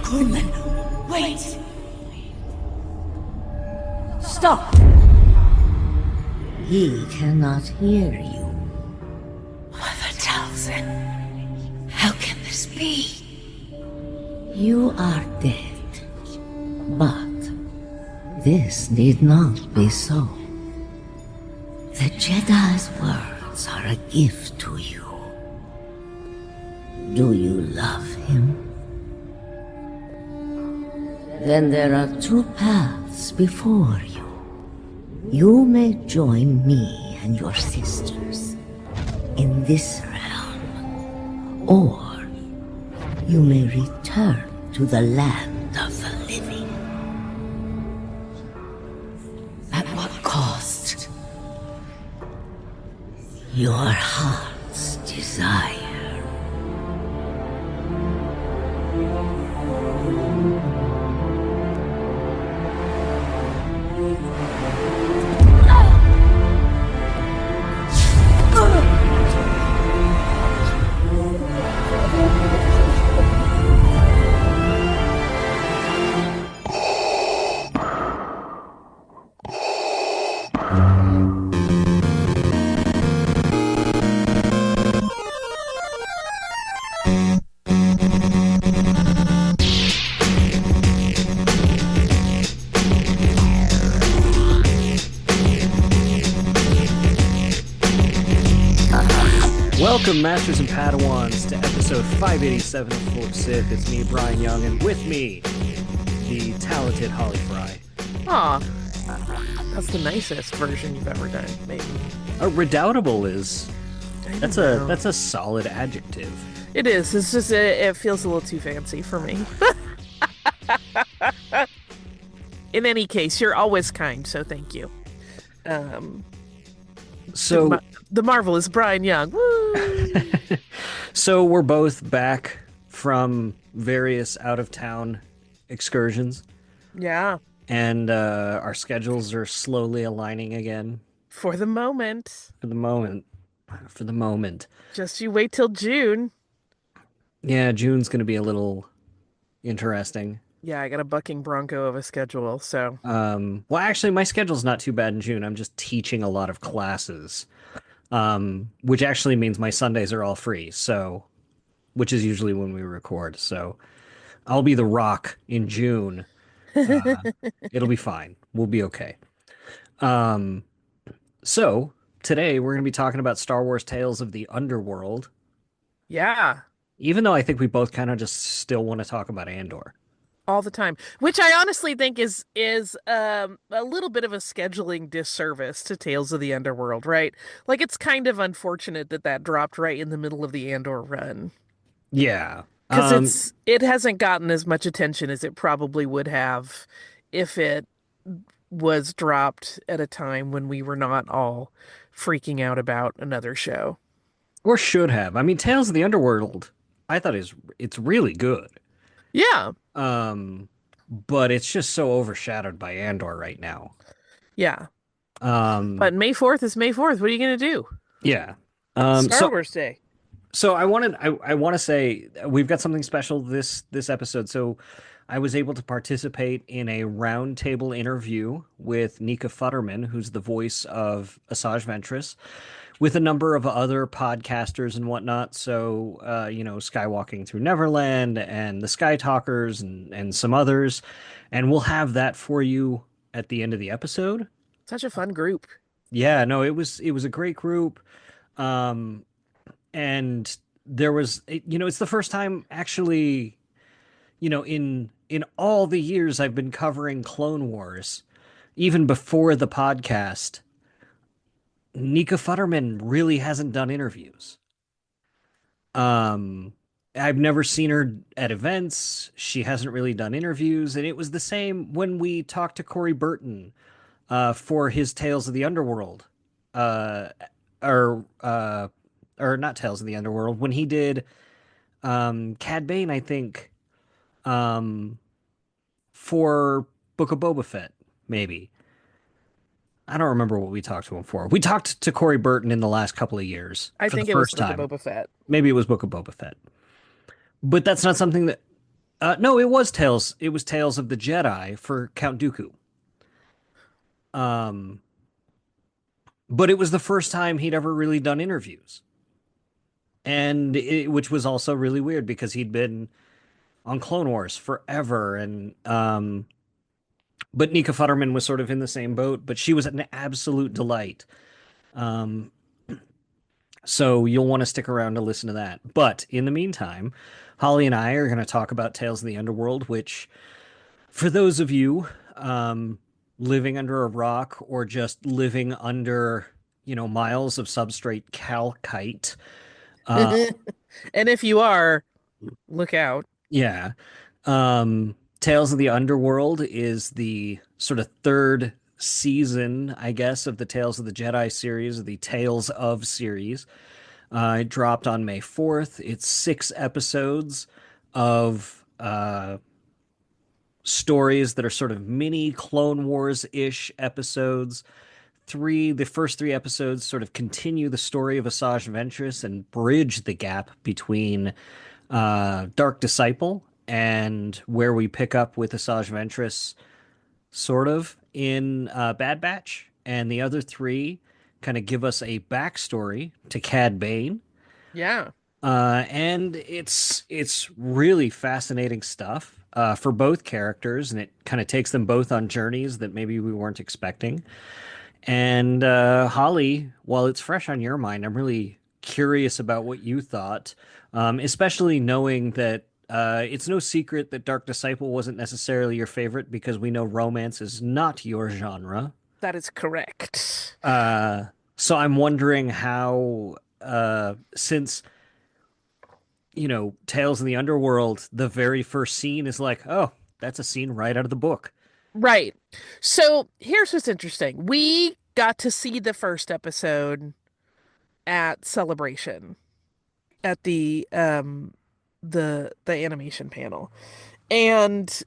Quinlan, wait! Stop! He cannot hear you. Mother Talzin, how can this be? You are dead. But this need not be so. The Jedi's words are a gift to you. Do you love him? Then there are two paths before you. You may join me and your sisters in this realm, or you may return to the land of the living. At what cost? Your heart's desire. Welcome, Masters and Padawans, to episode 587 of Full of Sith. It's me, Bryan Young, and with me, the talented Holly Frey. Aw, that's the nicest version you've ever done, maybe. Redoubtable is... That's a solid adjective. It is. It's just, it feels a little too fancy for me. In any case, you're always kind, so thank you. So... The marvelous Bryan Young. Woo! So we're both back from various out-of-town excursions. Yeah. And our schedules are slowly aligning again. For the moment. For the moment. Just you wait till June. Yeah, June's going to be a little interesting. Yeah, I got a bucking bronco of a schedule, so... Well, actually, my schedule's not too bad in June. I'm just teaching a lot of classes. Which actually means my Sundays are all free, so, which is usually when we record, so I'll be the Rock in June. It'll be fine. We'll be okay. So today we're going to be talking about Star Wars Tales of the Underworld. Yeah. Even though I think we both kind of just still want to talk about Andor. All the time, which I honestly think is a little bit of a scheduling disservice to Tales of the Underworld, right? Like, it's kind of unfortunate that dropped right in the middle of the Andor run. Yeah. Because it hasn't gotten as much attention as it probably would have if it was dropped at a time when we were not all freaking out about another show. Or should have. I mean, Tales of the Underworld, I thought it's really good. Yeah. But it's just so overshadowed by Andor right now. Yeah. But May 4th is May 4th. What are you going to do? Yeah. Star Wars Day. So I want to say we've got something special this episode. So I was able to participate in a roundtable interview with Nika Futterman, who's the voice of Asajj Ventress, with a number of other podcasters and whatnot. So, Skywalking Through Neverland and the Sky Talkers and some others. And we'll have that for you at the end of the episode. Such a fun group. Yeah, no, it was a great group. And there was, it's the first time actually, in all the years I've been covering Clone Wars, even before the podcast, Nika Futterman really hasn't done interviews. I've never seen her at events. She hasn't really done interviews. And it was the same when we talked to Corey Burton for his Tales of the Underworld. Or not Tales of the Underworld. When he did Cad Bane, I think, for Book of Boba Fett, maybe. I don't remember what we talked to him for. We talked to Corey Burton in the last couple of years I for the think it was first Book of time. Boba Fett. Maybe it was Book of Boba Fett. But that's not something that no, it was Tales. It was Tales of the Jedi for Count Dooku. Um, but it was the first time he'd ever really done interviews, which was also really weird because he'd been on Clone Wars forever, and but Nika Futterman was sort of in the same boat, but she was an absolute delight. Um, so you'll want to stick around to listen to that. But in the meantime, Holly and I are going to talk about Tales of the Underworld, which, for those of you living under a rock or just living under, miles of substrate calcite, uh, And if you are, look out. yeah, Tales of the Underworld is the sort of third season, I guess, of the Tales of the Jedi series, the Tales of series. It dropped on May 4th. It's 6 episodes of stories that are sort of mini Clone Wars-ish episodes. The first 3 episodes sort of continue the story of Asajj Ventress and bridge the gap between Dark Disciple and where we pick up with Asajj Ventress sort of in Bad Batch. And the other 3 kind of give us a backstory to Cad Bane. Yeah. And it's really fascinating stuff for both characters, and it kind of takes them both on journeys that maybe we weren't expecting. And Holly, while it's fresh on your mind, I'm really curious about what you thought, especially knowing that it's no secret that Dark Disciple wasn't necessarily your favorite because we know romance is not your genre. That is correct. Uh, so I'm wondering how, since Tales in the Underworld, the very first scene is like, oh, that's a scene right out of the book. Right. So here's what's interesting. We got to see the first episode at Celebration at the animation panel. And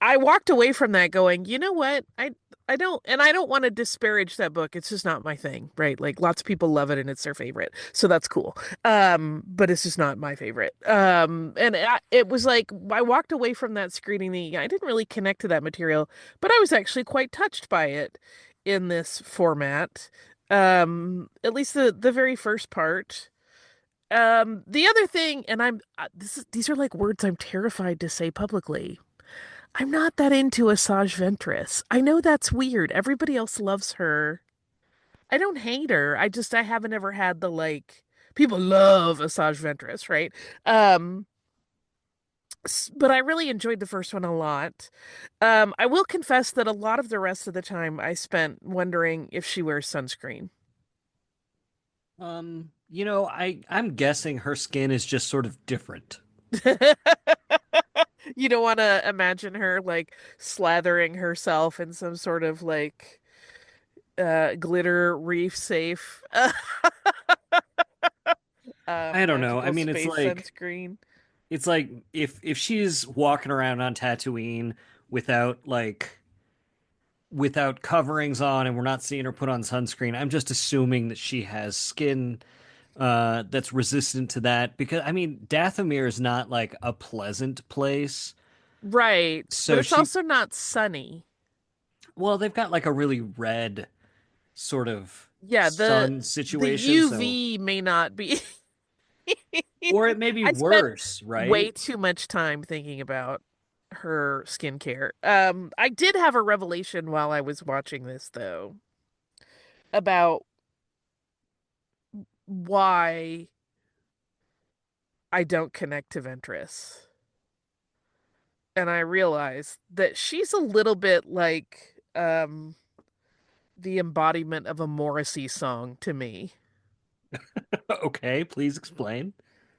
I walked away from that going, you know what? I don't want to disparage that book. It's just not my thing, right? Like lots of people love it and it's their favorite. So that's cool. But it's just not my favorite. It was like I walked away from that screening I didn't really connect to that material, but I was actually quite touched by it in this format. At least the very first part. The other thing, and these are like words I'm terrified to say publicly. I'm not that into Asajj Ventress. I know that's weird. Everybody else loves her. I don't hate her. I haven't ever had the like people love Asajj Ventress, right? Um, but I really enjoyed the first one a lot. I will confess that a lot of the rest of the time I spent wondering if she wears sunscreen. I'm guessing her skin is just sort of different. You don't want to imagine her like slathering herself in some sort of like glitter reef safe I don't know. I magical mean, space sunscreen. it's like if she's walking around on Tatooine without without coverings on and we're not seeing her put on sunscreen, I'm just assuming that she has skin that's resistant to that because I mean, Dathomir is not like a pleasant place. Right, but So it's also not sunny. well, they've got like a really red sort of Yeah, sun the situation, so UV may not be. or it may be I spent worse, way right? too much time thinking about her skincare. I did have a revelation while I was watching this though about why I don't connect to Ventress. And I realized that she's a little bit like the embodiment of a Morrissey song to me. Okay, please explain.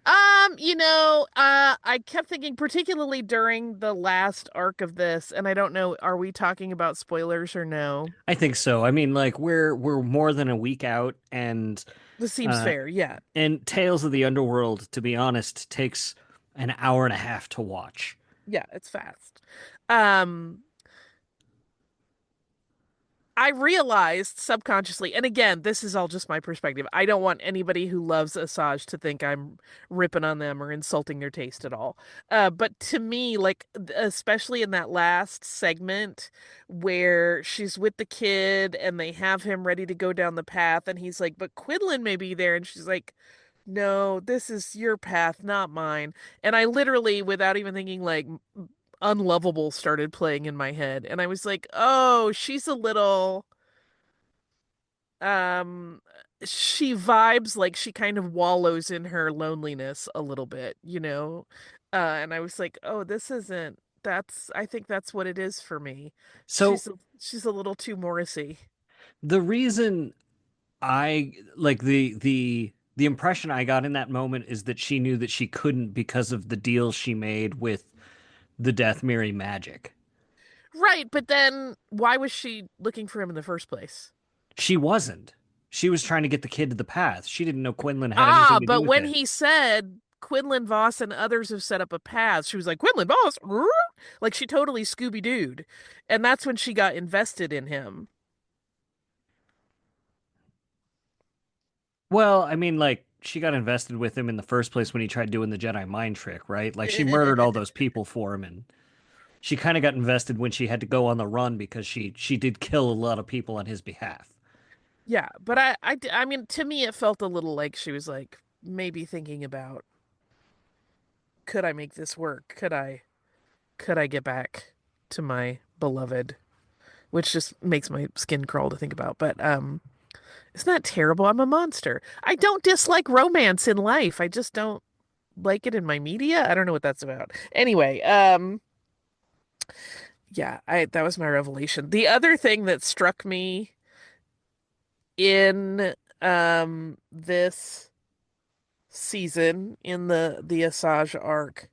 I kept thinking, particularly during the last arc of this, and I don't know, are we talking about spoilers or no? I think so. I mean, like we're more than a week out, This seems uh, fair. Yeah. and Tales of the Underworld, to be honest, takes an hour and a half to watch. Yeah, it's fast. Um, I realized subconsciously, and again, this is all just my perspective. I don't want anybody who loves Asajj to think I'm ripping on them or insulting their taste at all. But to me, like, especially in that last segment where she's with the kid and they have him ready to go down the path, and he's like, but Quinlan may be there. And she's like, no, this is your path, not mine. And I literally, without even thinking, like, Unlovable started playing in my head, and I was like, "Oh, she's a little um she vibes like she kind of wallows in her loneliness a little bit, you know?" And I was like, "Oh, this isn't that's I think that's what it is for me." So She's a little too Morrissey. the reason I like the impression I got in that moment is that she knew that she couldn't because of the deal she made with the Death Mary magic. Right, but then why was she looking for him in the first place? She wasn't. She was trying to get the kid to the path. She didn't know Quinlan had anything Ah, to do but with when it. he said Quinlan Voss and others have set up a path, she was like, Quinlan Voss? Like she totally Scooby-Dooed. And that's when she got invested in him. Well, I mean, like, she got invested with him in the first place when he tried doing the Jedi mind trick, right? Like, she murdered all those people for him, and she kind of got invested when she had to go on the run because she did kill a lot of people on his behalf. Yeah, but I mean, to me, it felt a little like she was like maybe thinking about, could I make this work? Could I get back to my beloved? Which just makes my skin crawl to think about. But isn't that terrible? I'm a monster. I don't dislike romance in life. I just don't like it in my media. I don't know what that's about. Anyway, yeah, I that was my revelation. The other thing that struck me in this season in the Asajj arc,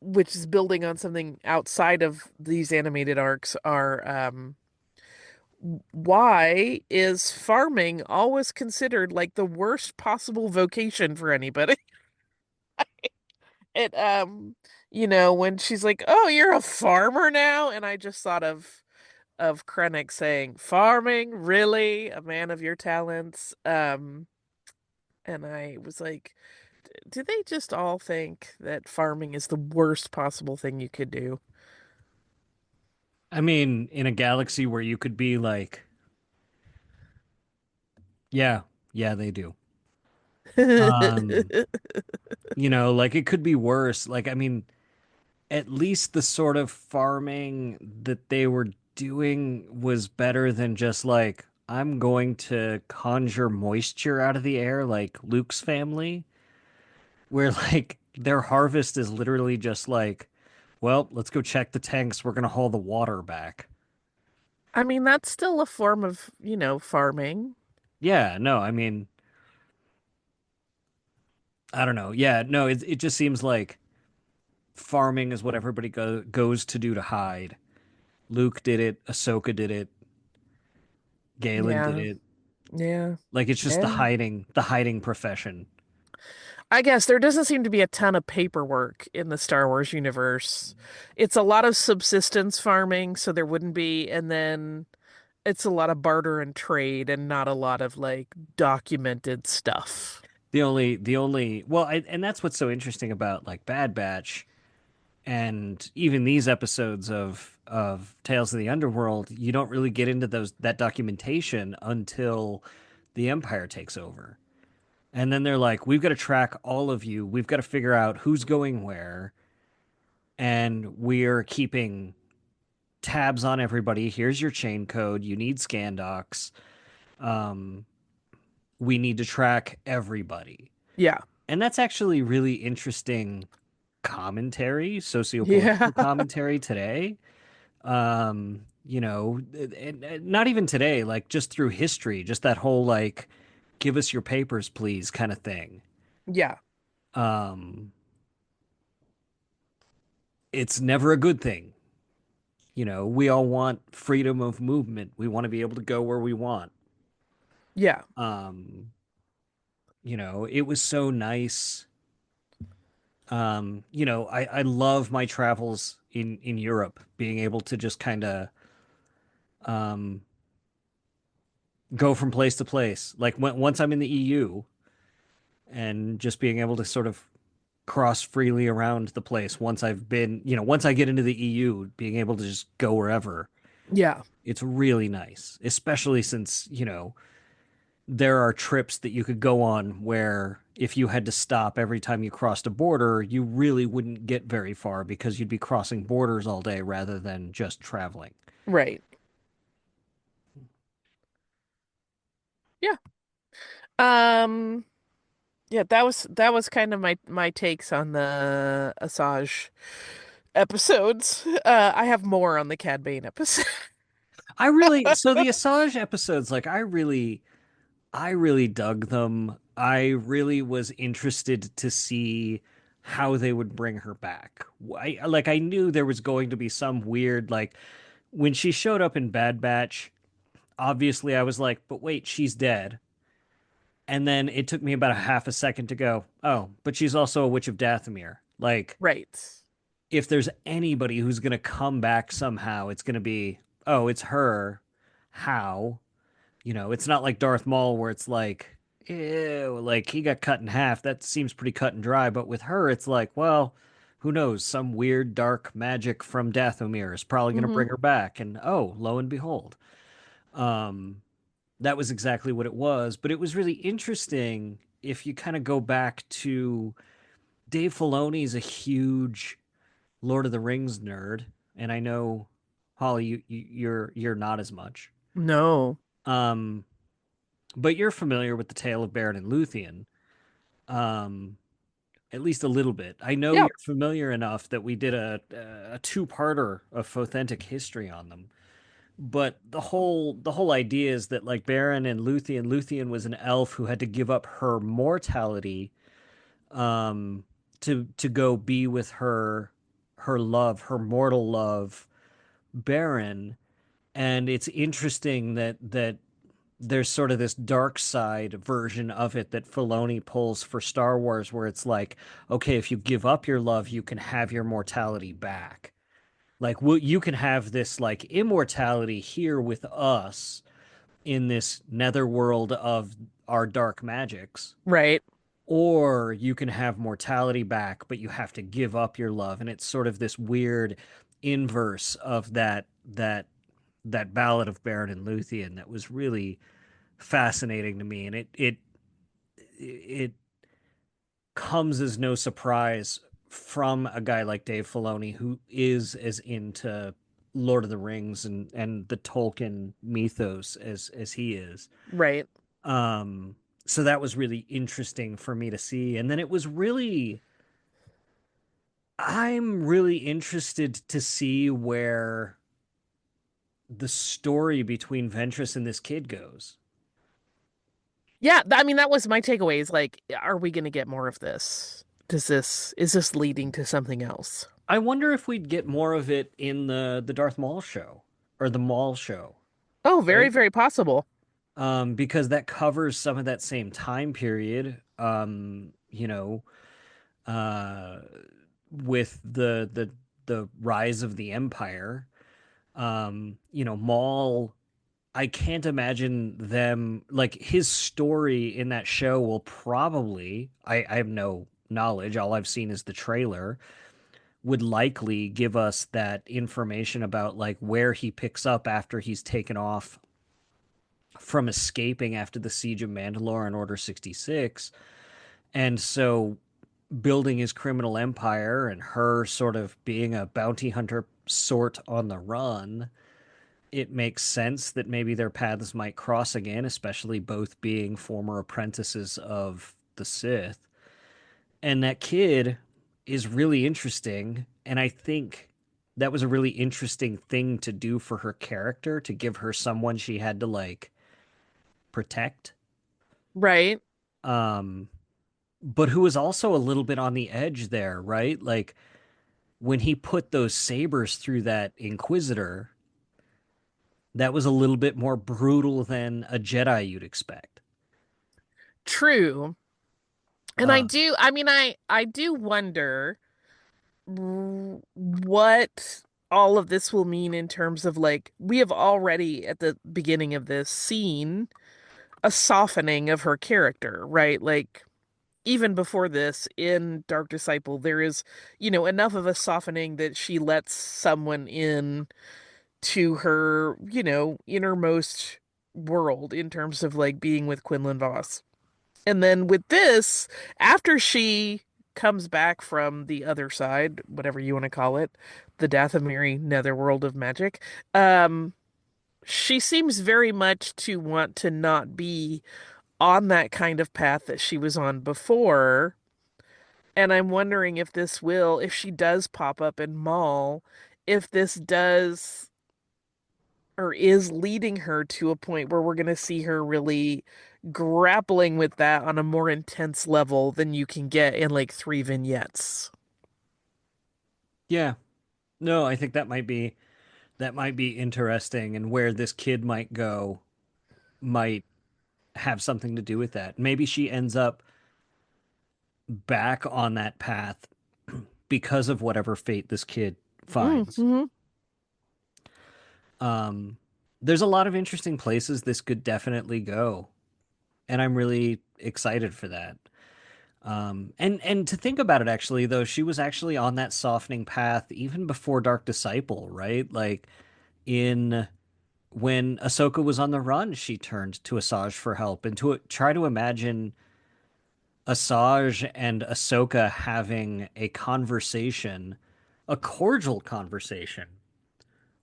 which is building on something outside of these animated arcs, are why is farming always considered like the worst possible vocation for anybody? It you know, when she's like, "Oh, you're a farmer now," and I just thought of Krennic saying, "Farming, really? A man of your talents?" And I was like, do they just all think that farming is the worst possible thing you could do? I mean, in a galaxy where you could be like, yeah, yeah, they do. Um, like it could be worse. Like, I mean, at least the sort of farming that they were doing was better than just like, I'm going to conjure moisture out of the air like Luke's family, where like their harvest is literally just like, well, let's go check the tanks. We're gonna haul the water back. I mean, that's still a form of, farming. Yeah, no, I mean, I don't know. Yeah, no, it just seems like farming is what everybody goes to do to hide. Luke did it, Ahsoka did it, Galen did Yeah, it. yeah, Like it's just yeah. the hiding profession. I guess there doesn't seem to be a ton of paperwork in the Star Wars universe. It's a lot of subsistence farming, so there wouldn't be, and then it's a lot of barter and trade and not a lot of like documented stuff. Well, and that's what's so interesting about like Bad Batch and even these episodes of Tales of the Underworld. You don't really get into that documentation until the Empire takes over. And then they're like, we've got to track all of you. We've got to figure out who's going where. And we're keeping tabs on everybody. Here's your chain code. You need scan docs. Um, we need to track everybody. Yeah. And that's actually really interesting commentary, Yeah. sociopolitical commentary today. Not even today, like just through history, just that whole like, give us your papers, please, kind of thing. Yeah. Um, it's never a good thing. We all want freedom of movement. We want to be able to go where we want. Yeah. Um, it was so nice. I love my travels in Europe, being able to just kind of um, go from place to place. Like once I'm in the EU and just being able to sort of cross freely around the place once I've been, once I get into the EU, being able to just go wherever. Yeah. It's really nice, especially since, there are trips that you could go on where if you had to stop every time you crossed a border, you really wouldn't get very far because you'd be crossing borders all day rather than just traveling. Right. Yeah. Um, yeah, that was kind of my takes on the Asajj episodes. I have more on the Cad Bane episode. So the Asajj episodes, like I really dug them. I really was interested to see how they would bring her back. I knew there was going to be some weird, like when she showed up in Bad Batch, obviously I was like, but wait, she's dead. And then it took me about a half a second to go, oh, but she's also a witch of Dathomir. Like, Right. if there's anybody who's going to come back somehow, it's going to be, oh, it's her. How? It's not like Darth Maul where it's like, ew, like he got cut in half. That seems pretty cut and dry. But with her, it's like, well, who knows? Some weird dark magic from Dathomir is probably going to Hmm. bring her back. And oh, lo and behold. Um, that was exactly what it was. But it was really interesting if you kind of go back to Dave Filoni's a huge Lord of the Rings nerd, and I know Holly, you're not as much. No. Um, but you're familiar with the tale of Baron and Luthien, um, at least a little bit. I know Yeah. you're familiar enough that we did a two-parter of authentic history on them. But the whole idea is that like Baron and Luthien was an elf who had to give up her mortality to go be with her love, her mortal love, Baron. And it's interesting that there's sort of this dark side version of it that Filoni pulls for Star Wars, where it's like, okay, if you give up your love, you can have your mortality back. Like, you can have this like immortality here with us in this netherworld of our dark magics, Right. or you can have mortality back, but you have to give up your love. And it's sort of this weird inverse of that ballad of Baron and Luthien that was really fascinating to me. And it comes as no surprise from a guy like Dave Filoni who is as into Lord of the Rings and the Tolkien mythos as he is. Right. Um, so that was really interesting for me to see. And then I'm really interested to see where the story between Ventress and this kid goes. Yeah, I mean that was my takeaway is like, are we gonna get more of this? Is this leading to something else? I wonder if we'd get more of it in the Darth Maul show or the Maul show, Oh, very, right? very possible. Because that covers some of that same time period. Uh, with the rise of the Empire. Maul. I can't imagine them like his story in that show will probably. I have no knowledge. All I've seen is the trailer. Would likely give us that information about like where he picks up after he's taken off from escaping after the siege of Mandalore in Order 66. And so building his criminal empire and her sort of being a bounty hunter sort on the run, it makes sense that maybe their paths might cross again, especially both being former apprentices of the Sith. And that kid is really interesting. And I think that was a really interesting thing to do for her character to give her someone she had to like protect. Right. Um, but who was also a little bit on the edge there, right? Like when he put those sabers through that Inquisitor, that was a little bit more brutal than a Jedi you'd expect. True. And Uh, I mean I do wonder what all of this will mean in terms of like we have already at the beginning of this seen a softening of her character, right? Like even before this in Dark Disciple, there is, enough of a softening that she lets someone in to her, innermost world in terms of like being with Quinlan Voss. And then with this, after she comes back from the other side, whatever you want to call it, the Dathomiri netherworld of magic, um, she seems very much to want to not be on that kind of path that she was on before. And I'm wondering if if she does pop up in Maul, if this does or is leading her to a point where we're going to see her really grappling with that on a more intense level than you can get in like 3 vignettes. Yeah. No, I think that might be interesting, and where this kid might go might have something to do with that. Maybe she ends up back on that path because of whatever fate this kid finds. Mm-hmm. Um, there's a lot of interesting places this could definitely go, and I'm really excited for that. And to think about it, actually, though, she was actually on that softening path even before Dark Disciple, right? Like in when Ahsoka was on the run, she turned to Asajj for help, and to try to imagine Asajj and Ahsoka having a conversation, a cordial conversation,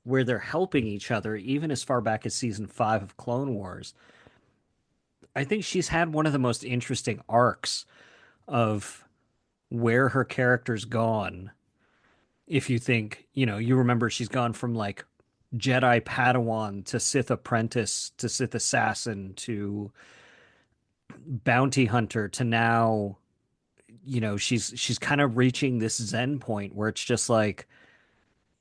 where they're helping each other, even as far back as season 5 of Clone Wars. I think she's had one of the most interesting arcs of where her character's gone. If you think, you remember she's gone from like Jedi Padawan to Sith apprentice to Sith assassin to bounty hunter to now, she's kind of reaching this Zen point where it's just like,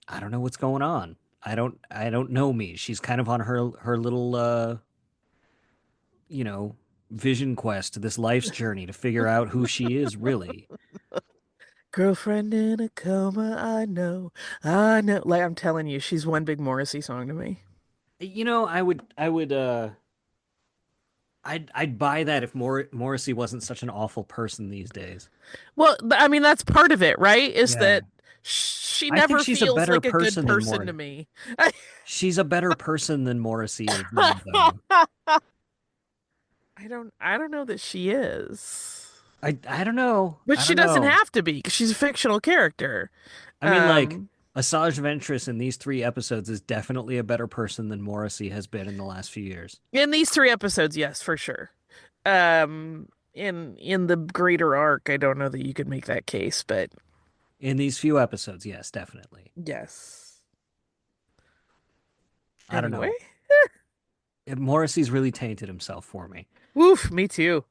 I don't know what's going on. I don't know me. She's kind of on her little you know, vision quest, this life's journey to figure out who she is really. Girlfriend in a coma, I know. Like I'm telling you, she's one big Morrissey song to me. I'd buy that if Morrissey wasn't such an awful person these days. Well, I mean, that's part of it, right? Is Yeah. that she I think never she's a feels better like a good person than person to Morrissey. me. She's a better person than Morrissey is now, though. I don't know that she is. I don't know. But I she don't doesn't know. have to be because she's a fictional character. I mean, like, Um, Asajj Ventress in these 3 episodes is definitely a better person than Morrissey has been in the last few years. in these 3 episodes, yes, for sure. In the greater arc, I don't know that you could make that case, but In these few episodes, yes, definitely. yes. I don't Anyway, know. Morrissey's really tainted himself for me. woof, me too.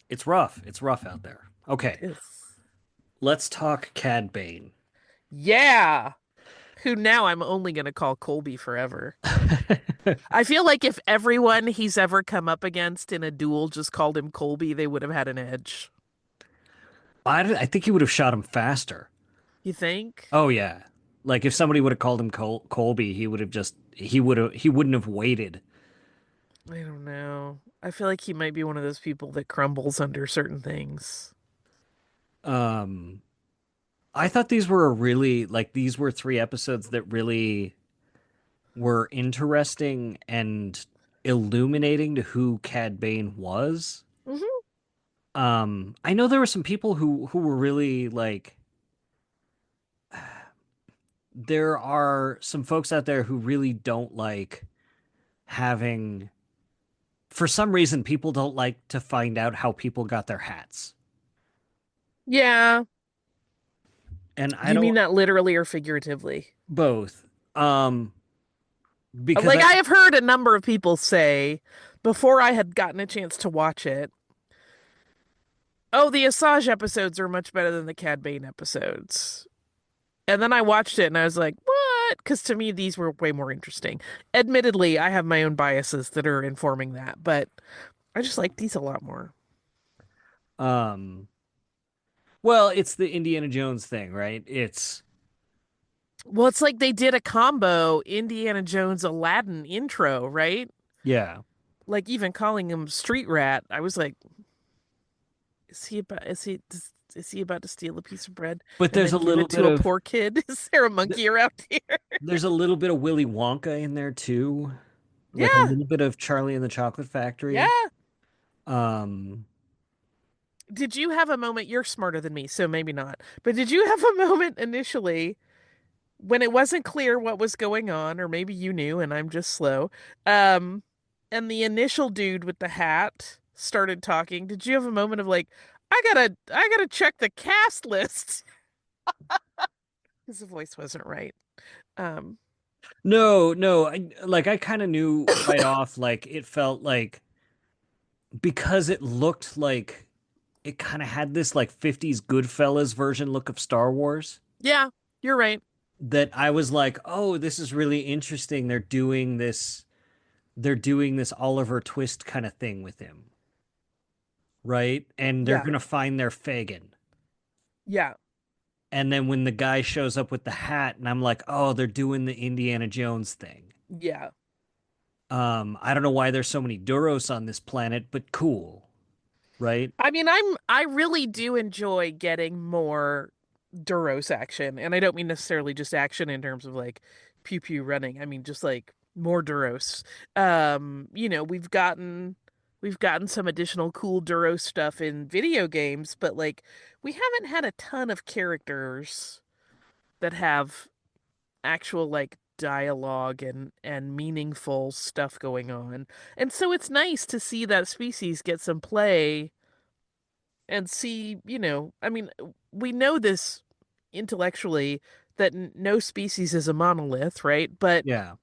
It's rough. It's rough out there. It Okay, is. let's talk Cad Bane. Yeah. Who now I'm only gonna call Colby forever. I feel like if everyone he's ever come up against in a duel just called him Colby, they would have had an edge. I think he would have shot him faster. You think? Oh yeah. Like if somebody would have called him Colby, he wouldn't have waited. I don't know. I feel like he might be one of those people that crumbles under certain things. Um I thought these were 3 episodes that really were interesting and illuminating to who Cad Bane was. Hmm. I know there were some people who were really like, there are some folks out there who really don't like having, for some reason people don't like to find out how people got their hats. Yeah. And I Do you mean don't, that literally or figuratively? both. Um because Like I have heard a number of people say before I had gotten a chance to watch it, oh, the Asajj episodes are much better than the Cad Bane episodes. And then I watched it and I was like, what? Because to me, these were way more interesting. Admittedly, I have my own biases that are informing that, but I just like these a lot more. um well, it's the Indiana Jones thing, right? It's Well, it's like they did a combo Indiana Jones Aladdin intro, right? Yeah. Like even calling him Street Rat, I was like, is he about to steal a piece of bread But and there's then a give little it bit to a of poor kid? Is there a monkey around here? there's a little bit of Willy Wonka in there too. Like a Yeah, little bit of Charlie and the Chocolate Factory. yeah. Um Did you have a moment? You're smarter than me, so maybe not. But did you have a moment initially when it wasn't clear what was going on, or maybe you knew and I'm just slow? Um, and the initial dude with the hat started talking. Did you have a moment of like, I gotta check the cast list because the voice wasn't right? Um, no, no, I kind of knew right off like it felt like because it looked like it kind of had this like 50s Goodfellas version look of Star Wars yeah, you're right. that I was like, "Oh, this is really interesting. They're doing this Oliver Twist kind of thing with him, right? And they're Yeah, gonna find their Fagin." yeah. And then when the guy shows up with the hat, and I'm like, "Oh, they're doing the Indiana Jones thing." Yeah. I don't know why there's so many Duros on this planet, but cool, right? I mean, I really do enjoy getting more Duros action, and I don't mean necessarily just action in terms of like pew pew running. I mean just like more Duros. We've gotten some additional cool Duros stuff in video games, but like we haven't had a ton of characters that have actual like dialogue and meaningful stuff going on. And so it's nice to see that species get some play and see, I mean, we know this intellectually that no species is a monolith, right? But Yeah.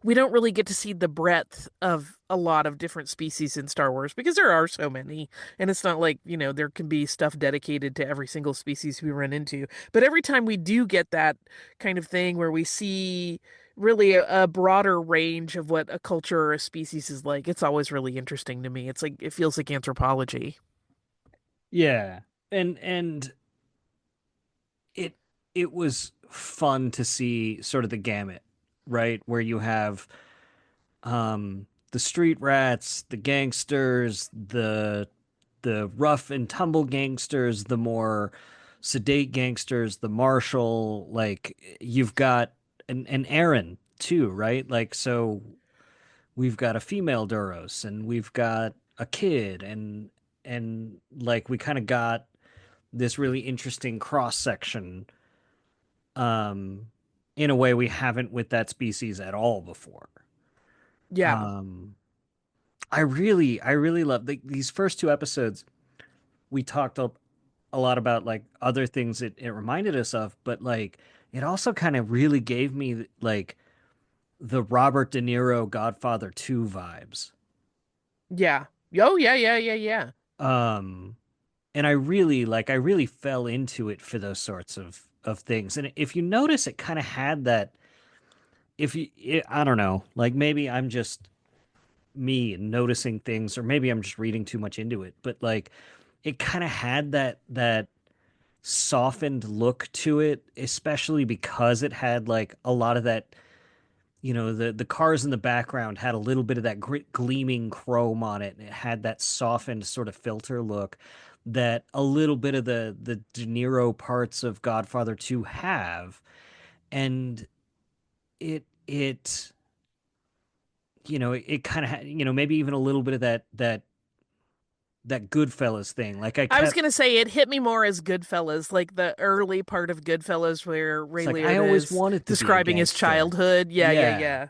we don't really get to see the breadth of a lot of different species in Star Wars because there are so many. And it's not like, there can be stuff dedicated to every single species we run into. But every time we do get that kind of thing where we see really a broader range of what a culture or a species is like, it's always really interesting to me. It's like, it feels like anthropology. Yeah. And it it was fun to see sort of the gamut, right? Where you have the street rats, the gangsters, the rough and tumble gangsters, the more sedate gangsters, the marshal, like you've got an Aaron too, right? Like so we've got a female Duros and we've got a kid and like we kind of got this really interesting cross section um in a way we haven't with that species at all before. Yeah. Um I really love these first two episodes. We talked a lot about like other things it reminded us of, but like it also kind of really gave me like the Robert De Niro Godfather 2 vibes. Yeah. Oh, yeah, yeah, yeah, yeah. Um and I really fell into it for those sorts of things. And if you notice it kind of had that I don't know, like maybe I'm just me noticing things or maybe I'm just reading too much into it, but like it kind of had that softened look to it, especially because it had like a lot of that, the cars in the background had a little bit of that gleaming chrome on it, and it had that softened sort of filter look that a little bit of the De Niro parts of Godfather 2 have, and it it kind of had, maybe even a little bit of that Goodfellas thing. Like I I was kept gonna say it hit me more as Goodfellas, like the early part of Goodfellas where It's Ray like I always Liotta is wanted to be a describing his gangster. childhood. Yeah, yeah, Yeah. yeah.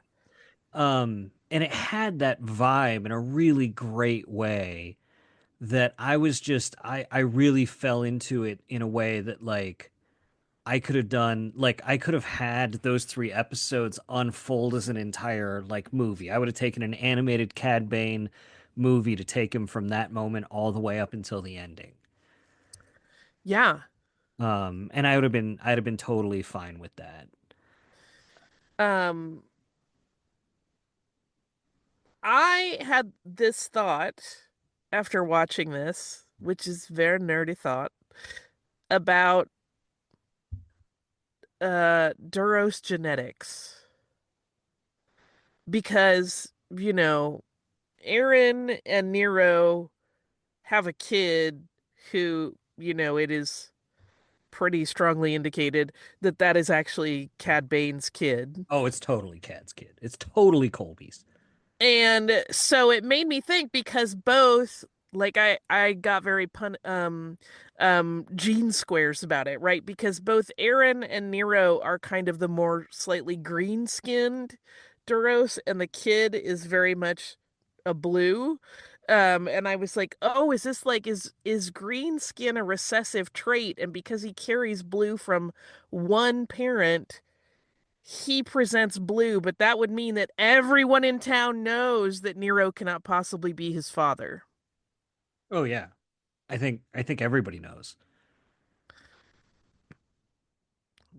And it had that vibe in a really great way that I really fell into it in a way that like I could have had those three episodes unfold as an entire like movie. I would have taken an animated Cad Bane movie to take him from that moment all the way up until the ending. Yeah. And I'd have been totally fine with that. Um, I had this thought after watching this, which is very nerdy thought, about Duros genetics because, Aaron and Nero have a kid who, it is pretty strongly indicated that that is actually Cad Bane's kid. Oh, it's totally Cad's kid. It's totally Colby's. And so it made me think because both like I got very gene squares about it, right? Because both Aaron and Nero are kind of the more slightly green-skinned Duros and the kid is very much a blue. And I was like, "Oh, is this like is green skin a recessive trait and because he carries blue from one parent he presents blue, but that would mean that everyone in town knows that Nero cannot possibly be his father. Oh yeah. I think everybody knows.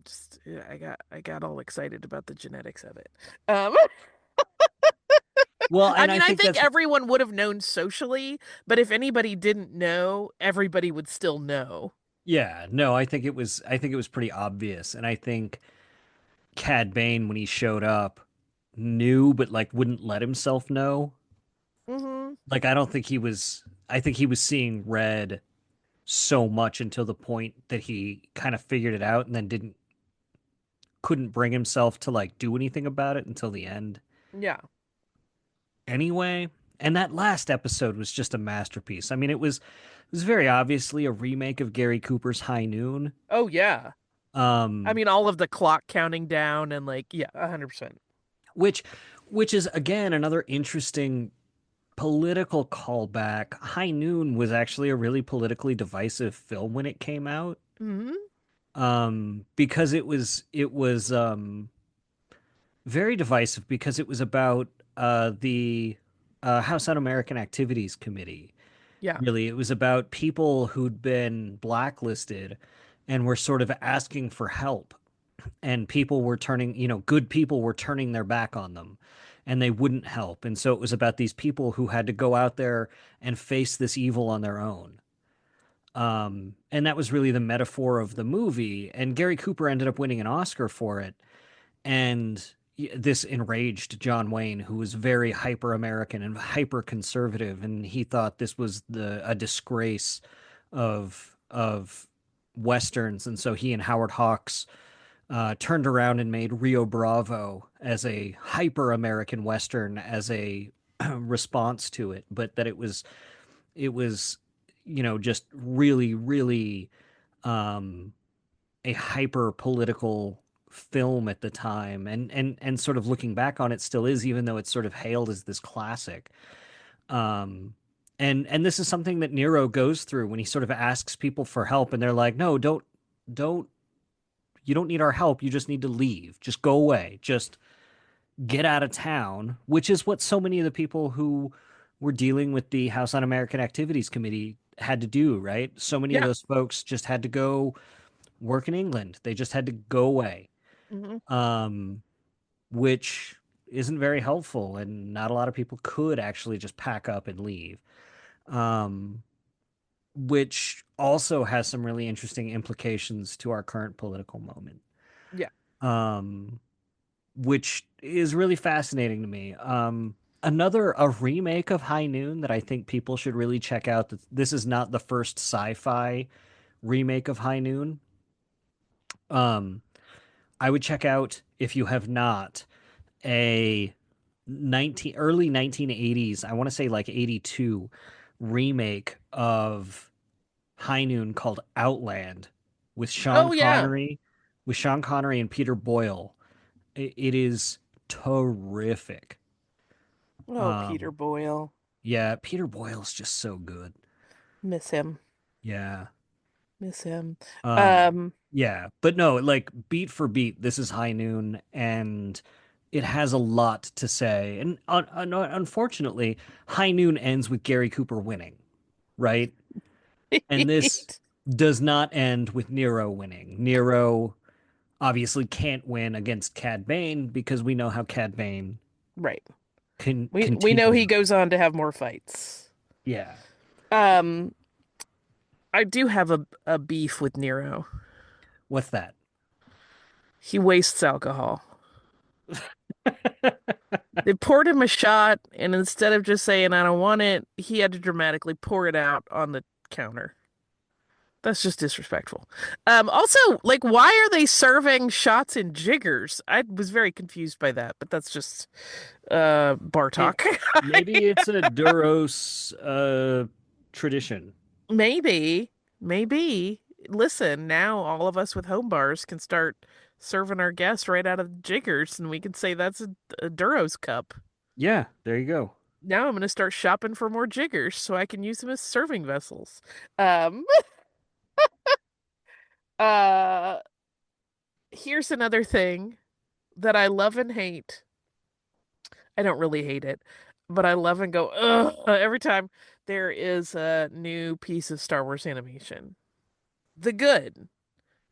Just I got all excited about the genetics of it. Um, Well, I and I mean, I think think that's everyone would have known socially, but if anybody didn't know, everybody would still know. yeah, no, I think it was pretty obvious. And I think Cad Bane when he showed up knew but like wouldn't let himself know. Hmm. Like I think he was seeing red so much until the point that he kind of figured it out and then didn't couldn't bring himself to like do anything about it until the end Yeah. anyway. And that last episode was just a masterpiece. I mean, it was very obviously a remake of Gary Cooper's High Noon. Oh yeah. I Um mean, all of the clock counting down and like, yeah, 100%. which which is again another interesting political callback. High Noon was actually a really politically divisive film when it came out. Hmm. Because it was very divisive because it was about the House Un-American Activities Committee. Yeah. Really, it was about people who'd been blacklisted and were sort of asking for help, and people were turning, good people were turning their back on them, and they wouldn't help. And so it was about these people who had to go out there and face this evil on their own. And that was really the metaphor of the movie. And Gary Cooper ended up winning an Oscar for it. And this enraged John Wayne, who was very hyper American and hyper conservative, and he thought this was the a disgrace of westerns. And so he and Howard Hawks turned around and made Rio Bravo as a hyper American western as a response to it, but that it was just really really um, a hyper political film at the time, and sort of looking back on it still is, even though it's sort of hailed as this classic. um and this is something that Nero goes through when he sort of asks people for help and they're like, no, don't you don't need our help, you just need to leave, just go away, just get out of town, which is what so many of the people who were dealing with the House Un-American Activities Committee had to do, right? So many of Yeah. those folks just had to go work in England. They just had to go away, Hmm. um, which isn't very helpful, and not a lot of people could actually just pack up and leave. Um, which also has some really interesting implications to our current political moment. Yeah. Um, which is really fascinating to me. Another a remake of High Noon that I think people should really check out. This is not the first sci-fi remake of High Noon. Um, I would check out, if you have not, a 19 early 1980s, I want to say like 82 remake of High Noon called Outland with Sean Oh yeah. Connery, and Peter Boyle. It is terrific. Oh, Peter Um, Boyle. yeah, Peter Boyle's just so good. Miss him. Yeah. Miss him. Um, Um, yeah, but no, like beat for beat, this is High Noon, and it has a lot to say. And unfortunately, High Noon ends with Gary Cooper winning, right? And this does not end with Nero winning. Nero obviously can't win against Cad Bane because we know how Cad Bane right. can We know continues he on. goes on to have more fights. Yeah. Um, I do have a beef with Nero. What's that? He wastes alcohol. They poured him a shot, and instead of just saying, I don't want it, he had to dramatically pour it out on the counter. That's just disrespectful. Also, like, why are they serving shots in jiggers? I was very confused by that, but that's just bar It talk. maybe it's a Duros tradition. Maybe, maybe. Listen, now all of us with home bars can start serving our guests right out of jiggers, and we can say that's a Duros cup. Yeah, there you go. Now I'm going to start shopping for more jiggers so I can use them as serving vessels. Um, uh, Here's another thing that I love and hate. I don't really hate it, but I love and go, ugh, every time there is a new piece of Star Wars animation. The good.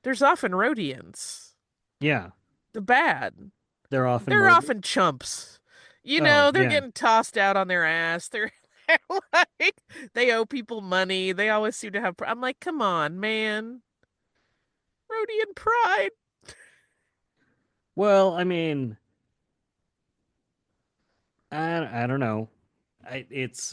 There's often Rhodians. Yeah, The bad. they're often They're murdered. often chumps. Oh, They're yeah. getting tossed out on their ass. They're like, they owe people money. They always seem to have. I'm like, come on, man. Rhodian pride. Well, I mean, I don't know. It's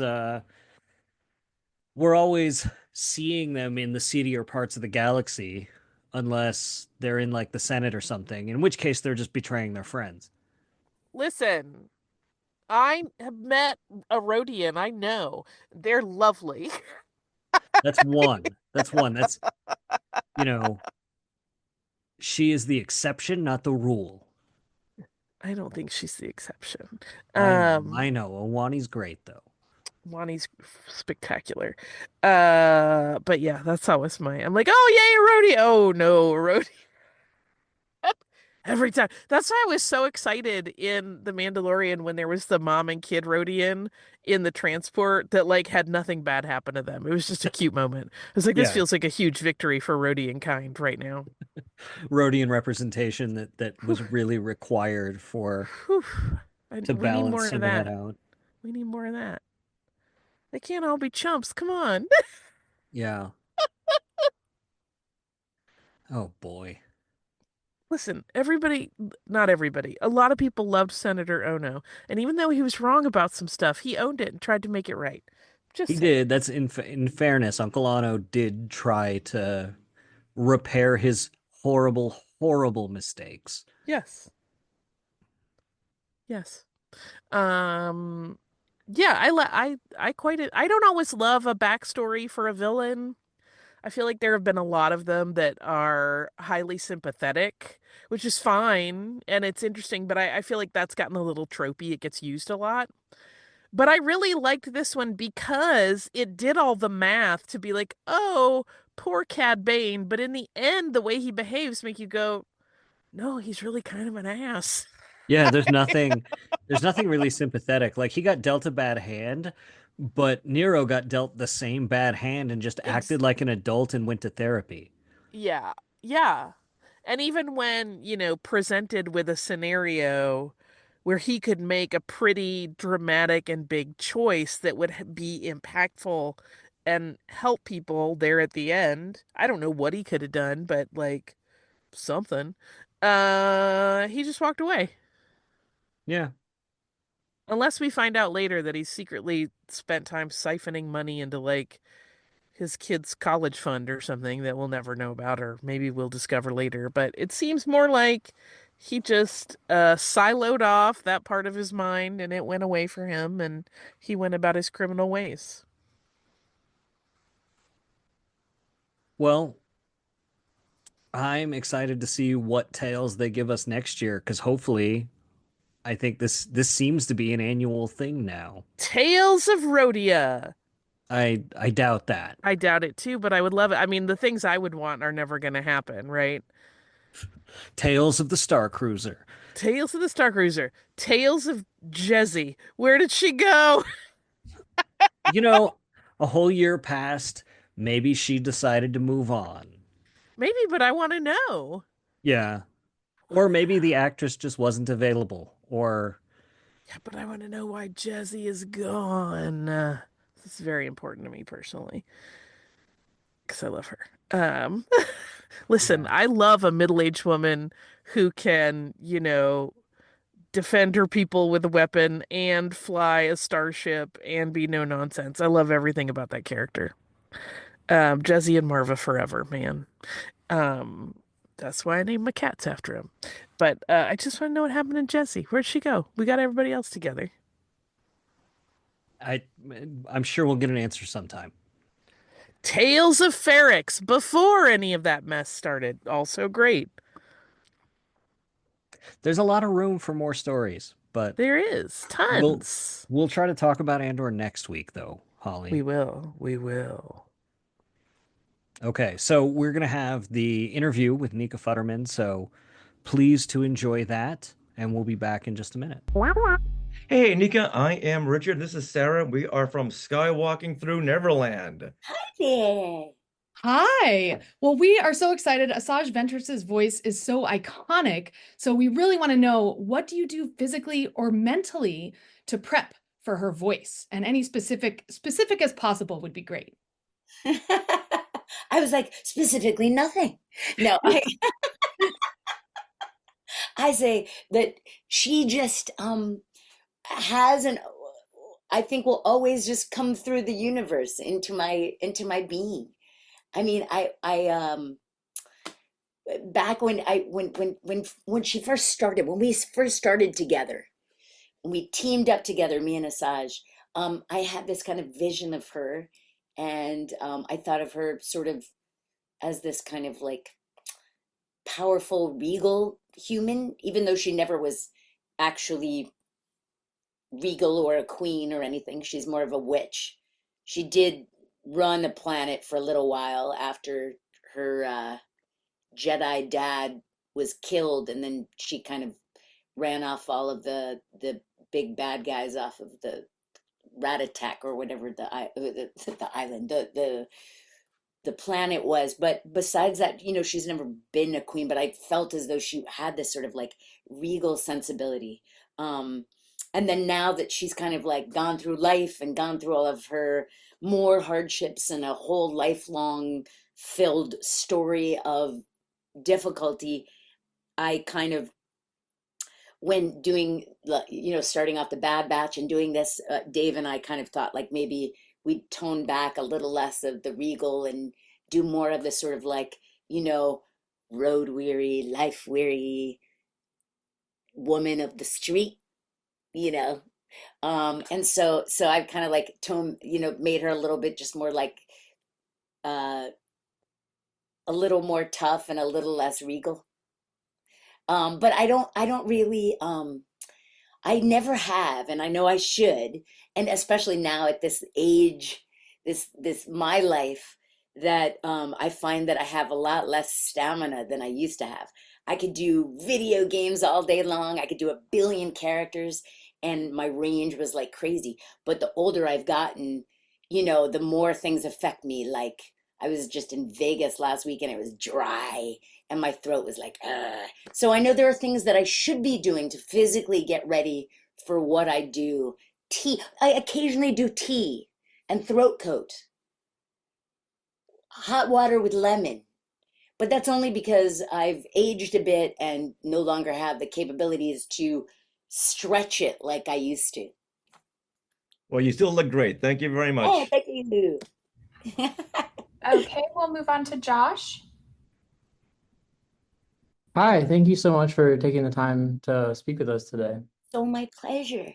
we're always seeing them in the seedier parts of the galaxy, unless they're in like the Senate or something, in which case they're just betraying their friends. Listen, I have met a Rhodian. I know they're lovely. That's one. That's one. That's, you know, she is the exception, not the rule. I don't think she's the exception. I know. Um, I know. Awani's great though. Wani's spectacular. But yeah, that's always my. I'm like, oh yay, a Rhodian. Oh no, a Rhodian. Every time. That's why I was so excited in The Mandalorian when there was the mom and kid Rhodian in the transport that like had nothing bad happen to them. It was just a cute moment. I was like, this Yeah, feels like a huge victory for Rhodian kind right now. Rhodian representation that Whew, was really required for whew. to We need balance more of some of that that. out. We need more of that. They can't all be chumps. Come on. Yeah. Oh boy. Listen, not everybody, a lot of people loved Senator Ono. And even though he was wrong about some stuff, he owned it and tried to make it right. Just He saying. did. That's in fairness, Uncle Ano did try to repair his horrible, horrible mistakes. Yes. Yes. Um, yeah, I quite I don't always love a backstory for a villain. I feel like there have been a lot of them that are highly sympathetic, which is fine and it's interesting, but I feel like that's gotten a little tropey. It gets used a lot. But I really liked this one because it did all the math to be like, oh, poor Cad Bane, but in the end, the way he behaves make you go, no, he's really kind of an ass. Yeah, there's nothing really sympathetic. Like he got dealt a bad hand, but Nero got dealt the same bad hand and just Ex acted like an adult and went to therapy. Yeah, yeah. And even when, presented with a scenario where he could make a pretty dramatic and big choice that would be impactful and help people there at the end, I don't know what he could have done, but like something. He just walked away. Yeah. Unless we find out later that he secretly spent time siphoning money into like his kid's college fund or something that we'll never know about, or maybe we'll discover later. But it seems more like he just siloed off that part of his mind and it went away for him and he went about his criminal ways. Well, I'm excited to see what tales they give us next year because hopefully I think this seems to be an annual thing now. Tales of Rhodia. I doubt that. I doubt it too, but I would love it. I mean, the things I would want are never going to happen, right? Tales of the Star Cruiser. Tales of the Star Cruiser. Tales of Jezzy. Where did she go? You know, a whole year passed. Maybe she decided to move on. Maybe, but I want to know. Yeah. Or maybe the actress just wasn't available. Or Yeah, but I want to know why Jesse is gone. This is very important to me personally. because I love her. Listen, I love a middle-aged woman who can, defend her people with a weapon and fly a starship and be no nonsense. I love everything about that character. Jesse and Marva forever, man. Um, that's why I named my cats after him. But I just want to know what happened to Jesse. Where'd she go? We got everybody else together. I I'm sure we'll get an answer sometime. Tales of Ferrex before any of that mess started. Also great. There's a lot of room for more stories, but There is we'll tons. we'll try to talk about Andor next week though, We Holly. will. We will. Okay, so we're gonna have the interview with Nika Futterman, so please to enjoy that, and we'll be back in just a minute. Hey, Nika, I am Richard. This is Sarah. We are from Skywalking Through Neverland. There. Hi. Well, we are so excited. Asajj Ventress's voice is so iconic. So we really want to know, what do you do physically or mentally to prep for her voice? And any specific as possible would be great. I was like, specifically nothing. No, I say that she just has an I think will always just come through the universe into my being. I mean, I back when she first started, when we first started together, when we teamed up together, me and Asajj, I had this kind of vision of her, and I thought of her sort of as this kind of like powerful, regal human, even though she never was actually regal or a queen or anything. She's more of a witch. She did run a planet for a little while after her Jedi dad was killed, and then she kind of ran off all of the big bad guys off of the rat attack or whatever the island the planet was. But besides that, she's never been a queen, but I felt as though she had this sort of like regal sensibility. And then now that she's kind of like gone through life and gone through all of her more hardships and a whole lifelong filled story of difficulty, I kind of, when doing, starting off the Bad Batch and doing this, Dave and I kind of thought like maybe we'd tone back a little less of the regal and do more of the sort of like, road weary, life weary woman of the street, and so I've kind of like made her a little bit just more like a little more tough and a little less regal. But I don't really, I never have, and I know I should, and especially now at this age, this my life, that I find that I have a lot less stamina than I used to have. I could do video games all day long. I could do a billion characters, and my range was like crazy. But the older I've gotten, the more things affect me. Like I was just in Vegas last week and it was dry and my throat was like, ugh. So I know there are things that I should be doing to physically get ready for what I do. I occasionally do tea and throat coat, hot water with lemon. But that's only because I've aged a bit and no longer have the capabilities to stretch it like I used to. Well, you still look great. Thank you very much. Oh, thank you. Okay, we'll move on to Josh. Hi, thank you so much for taking the time to speak with us today. So my pleasure.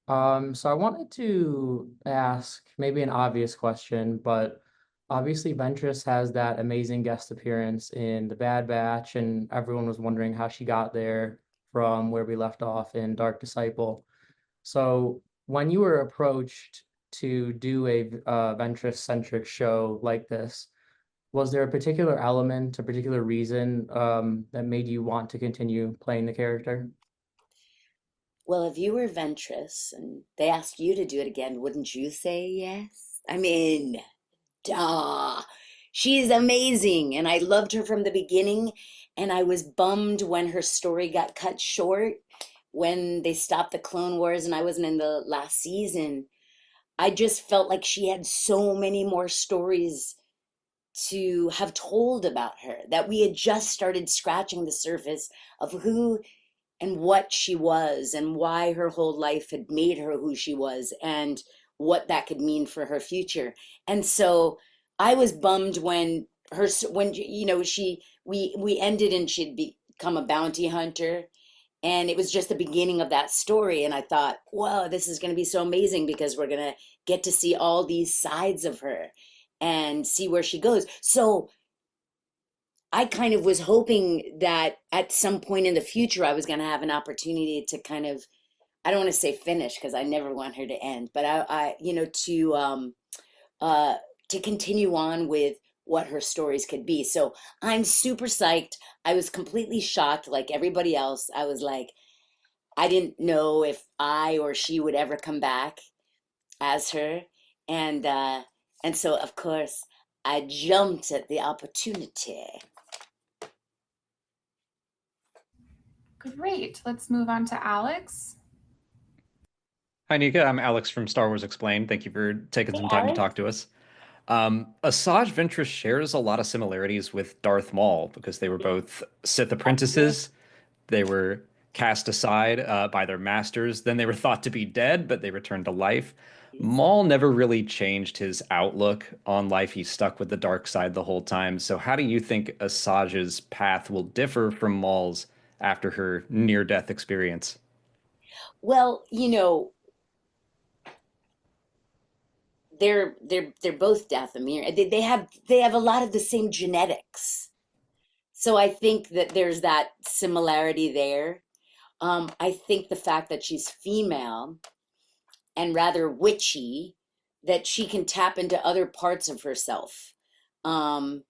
So I wanted to ask maybe an obvious question, but obviously Ventress has that amazing guest appearance in The Bad Batch, and everyone was wondering how she got there from where we left off in Dark Disciple. So when you were approached to do a Ventress-centric show like this, was there a particular element, a particular reason that made you want to continue playing the character? Well, if you were Ventress and they asked you to do it again, wouldn't you say yes? I mean, duh. She's amazing, and I loved her from the beginning, and I was bummed when her story got cut short, when they stopped the Clone Wars and I wasn't in the last season. I just felt like she had so many more stories to have told about her, that we had just started scratching the surface of who and what she was and why her whole life had made her who she was and what that could mean for her future. And so I was bummed when we ended and she'd become a bounty hunter, and it was just the beginning of that story. And I thought, whoa, this is going to be so amazing because we're going to get to see all these sides of her and see where she goes. So I kind of was hoping that at some point in the future, I was going to have an opportunity to kind of, I don't want to say finish because I never want her to end, but to continue on with what her stories could be. So I'm super psyched. I was completely shocked, like everybody else. I was like, I didn't know if I or she would ever come back as her, and so of course I jumped at the opportunity. Great. Let's move on to Alex. Hi, Nika. I'm Alex from Star Wars Explained. Thank you for taking Hey, some time to Alex. talk to us. Asajj Ventress shares a lot of similarities with Darth Maul because they were both Sith apprentices. They were cast aside by their masters. Then they were thought to be dead, but they returned to life. Maul never really changed his outlook on life. He stuck with the dark side the whole time. So how do you think Asajj's path will differ from Maul's after her near-death experience? Well, they're both Dathomir. They have a lot of the same genetics. So I think that there's that similarity there. I think the fact that she's female and rather witchy, that she can tap into other parts of herself. I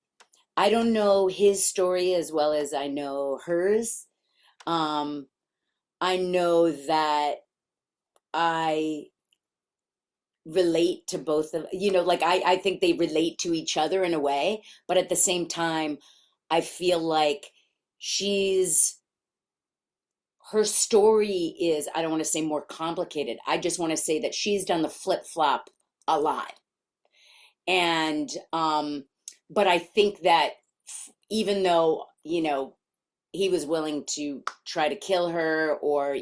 don't know his story as well as I know hers. I know that I relate to both of, I think they relate to each other in a way, but at the same time, I feel like her story is, I don't want to say more complicated. I just want to say that she's done the flip flop a lot. And, but I think that even though, he was willing to try to kill her, or,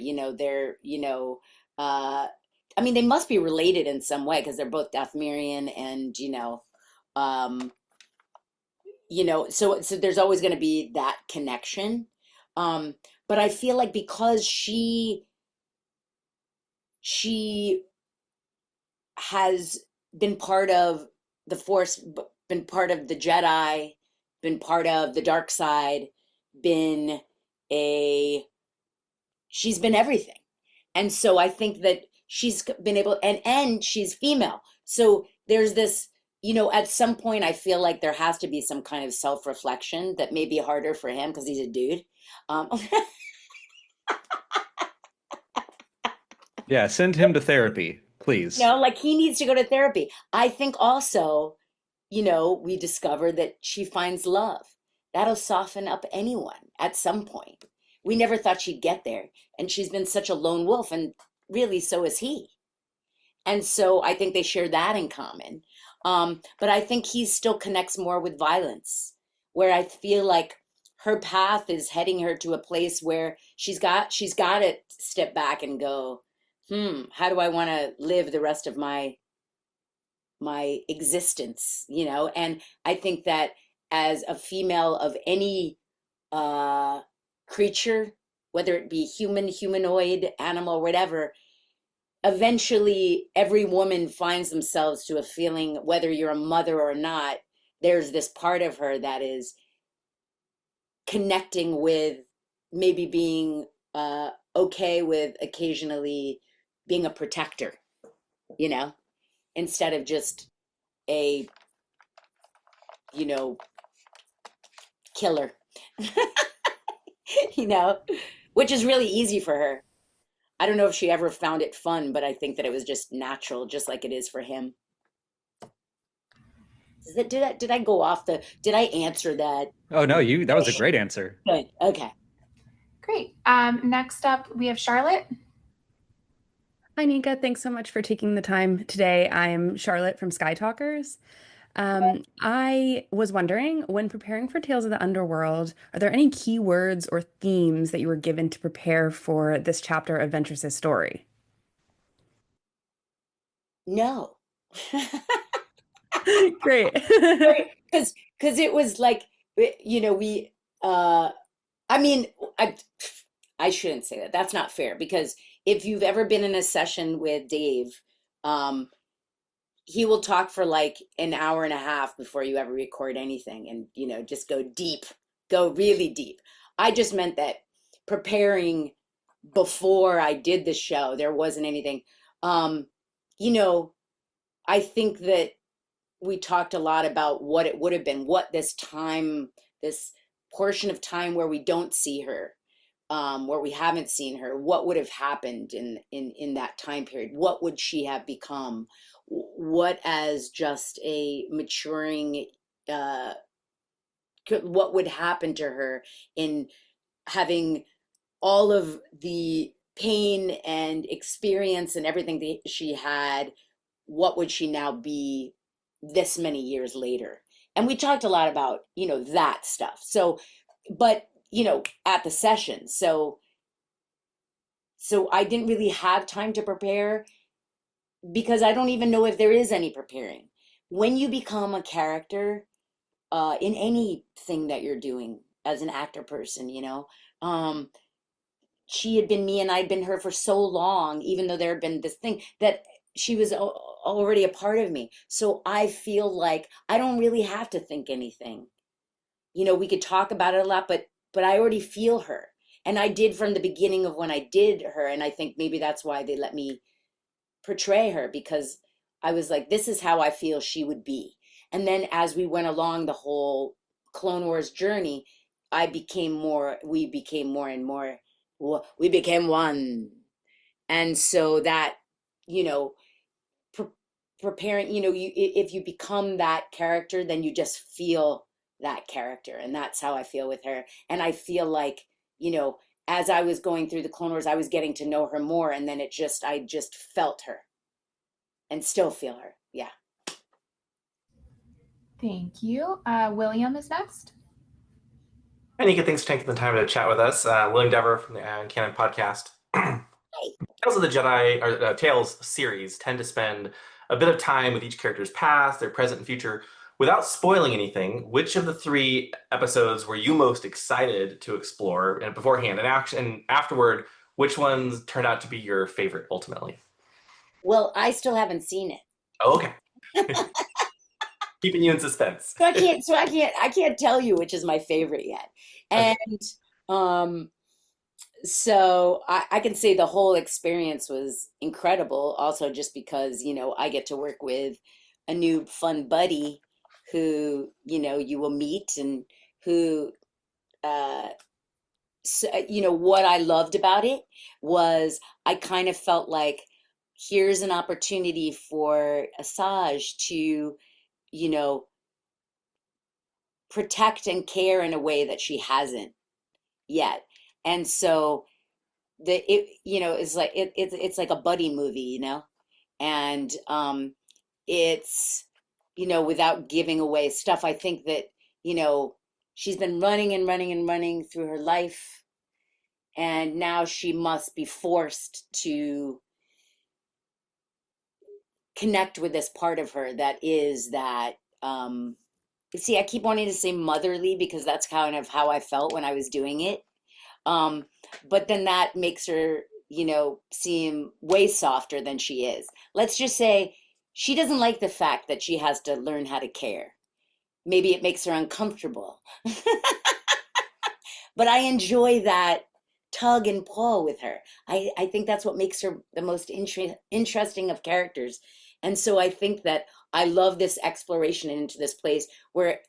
they must be related in some way because they're both Dathomirian, and, so there's always going to be that connection. But I feel like because she has been part of the Force, been part of the Jedi, been part of the dark side, she's been everything. And so I think that she's been able, and she's female. So there's this, at some point I feel like there has to be some kind of self-reflection that may be harder for him because he's a dude. Yeah, send him to therapy, please. Like he needs to go to therapy. I think also, we discover that she finds love. That'll soften up anyone at some point. We never thought she'd get there. And she's been such a lone wolf, and really so is he. And so I think they share that in common. But I think he still connects more with violence, where I feel like her path is heading her to a place where she's got to step back and go, how do I want to live the rest of my existence, And I think that as a female of any creature, whether it be human, humanoid, animal, whatever, eventually every woman finds themselves to a feeling, whether you're a mother or not, there's this part of her that is connecting with maybe being okay with occasionally being a protector, instead of just a, killer, which is really easy for her. I don't know if she ever found it fun, but I think that it was just natural, just like it is for him. Did I go off did I answer that? Oh, no, that was a great answer. Good. Okay. Great. Next up, we have Charlotte. Hi, Nika. Thanks so much for taking the time today. I'm Charlotte from Sky Talkers. I was wondering, when preparing for Tales of the Underworld, are there any keywords or themes that you were given to prepare for this chapter of Ventress's story? No. Great. Because it was like, we I mean, I shouldn't say that. That's not fair, because if you've ever been in a session with Dave, he will talk for like an hour and a half before you ever record anything, and just go deep, go really deep. I just meant that preparing before I did the show, there wasn't anything. I think that we talked a lot about what it would have been, what this portion of time where we don't see her, where we haven't seen her, what would have happened in that time period? What would she have become? What, as just a maturing, what would happen to her in having all of the pain and experience and everything that she had? What would she now be this many years later? And we talked a lot about, that stuff. So, but, at the session. So I didn't really have time to prepare, because I don't even know if there is any preparing. When you become a character, in anything that you're doing as an actor person, she had been me and I'd been her for so long, even though there had been this thing that she was already a part of me. So I feel like I don't really have to think anything. We could talk about it a lot, but I already feel her. And I did from the beginning of when I did her. And I think maybe that's why they let me portray her, because I was like, this is how I feel she would be. And then as we went along the whole Clone Wars journey, we became more and more, we became one. And so that, preparing, if you become that character, then you just feel that character. And that's how I feel with her. And I feel like, as I was going through the Clone Wars, I was getting to know her more. And then I just felt her and still feel her. Yeah. Thank you. William is next. Hi, Nika. Thanks for taking the time to chat with us. William Dever from the Canon Podcast. Tales of the Jedi, or Tales series, tend to spend a bit of time with each character's past, their present and future. Without spoiling anything, which of the 3 episodes were you most excited to explore and beforehand? And afterward, which ones turned out to be your favorite ultimately? Well, I still haven't seen it. Oh, okay. Keeping you in suspense. I can't tell you which is my favorite yet. And so I can say the whole experience was incredible. Also, just because, I get to work with a new fun buddy who, you will meet, and who, what I loved about it was I kind of felt like here's an opportunity for Asajj to, protect and care in a way that she hasn't yet. And so it's like it's like a buddy movie, and it's without giving away stuff. I think that she's been running and running and running through her life, and now she must be forced to connect with this part of her that is that see, I keep wanting to say motherly, because that's kind of how I felt when I was doing it. But then that makes her, seem way softer than she is. Let's just say she doesn't like the fact that she has to learn how to care. Maybe it makes her uncomfortable. But I enjoy that tug and pull with her. I think that's what makes her the most interesting of characters. And so I think that I love this exploration into this place where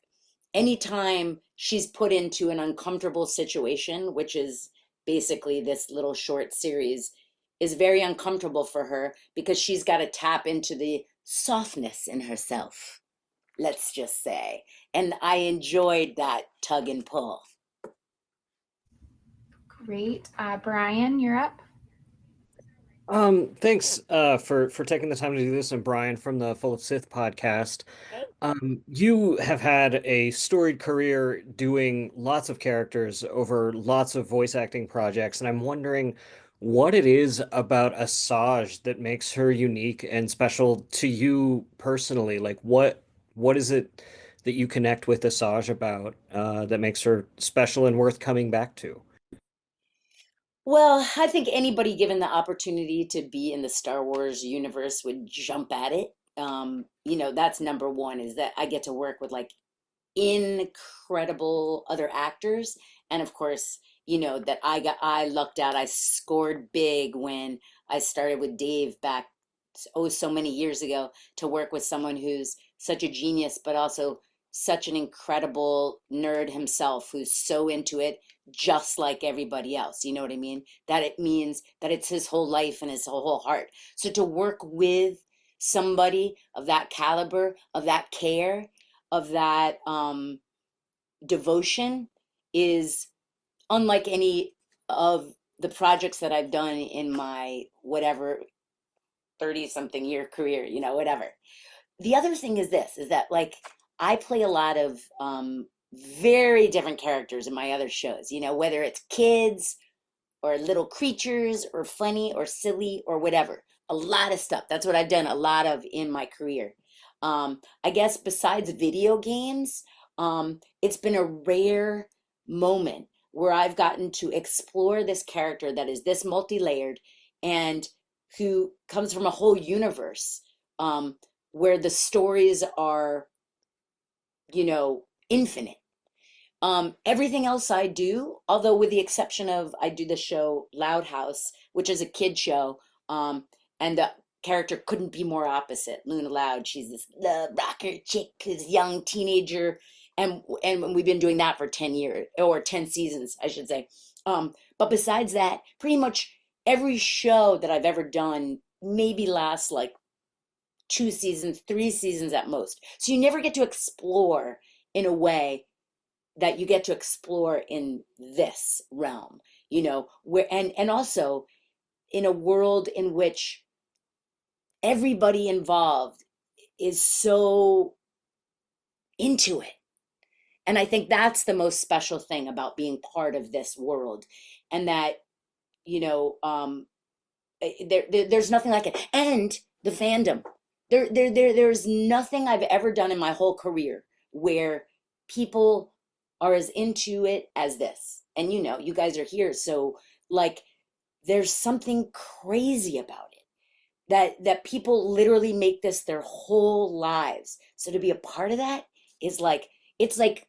anytime she's put into an uncomfortable situation, which is basically this little short series, is very uncomfortable for her, because she's got to tap into the softness in herself, let's just say. And I enjoyed that tug and pull. Great. Bryan, you're up. Thanks for taking the time to do this, and Brian from the Full of Sith podcast. Hey. You have had a storied career doing lots of characters over lots of voice acting projects, and I'm wondering what it is about Asajj that makes her unique and special to you personally. Like, what is it that you connect with Asajj about that makes her special and worth coming back to? Well, I think anybody given the opportunity to be in the Star Wars universe would jump at it. That's number one, is that I get to work with like incredible other actors. And of course, that I lucked out. I scored big when I started with Dave back, oh, so many years ago, to work with someone who's such a genius, but also such an incredible nerd himself, who's so into it, just like everybody else. You know what I mean? That it means that it's his whole life and his whole heart. So to work with somebody of that caliber, of that care, of that devotion, is unlike any of the projects that I've done in my whatever 30 something year career, whatever. The other thing is this, is that like I play a lot of very different characters in my other shows, whether it's kids or little creatures or funny or silly or whatever. A lot of stuff. That's what I've done a lot of in my career. I guess besides video games, it's been a rare moment where I've gotten to explore this character that is this multi-layered and who comes from a whole universe, where the stories are, infinite. Everything else I do, although with the exception of I do the show Loud House, which is a kid show, and the character couldn't be more opposite. Luna Loud, she's this rocker chick, this young teenager, and we've been doing that for 10 years, or 10 seasons, I should say. But besides that, pretty much every show that I've ever done maybe lasts like 2 seasons, 3 seasons at most. So you never get to explore in a way that you get to explore in this realm, where and also in a world in which everybody involved is so into it. And I think that's the most special thing about being part of this world. And that, there's nothing like it. And the fandom. There's nothing I've ever done in my whole career where people are as into it as this. And you guys are here, so like there's something crazy about it, that people literally make this their whole lives. So to be a part of that is like, it's like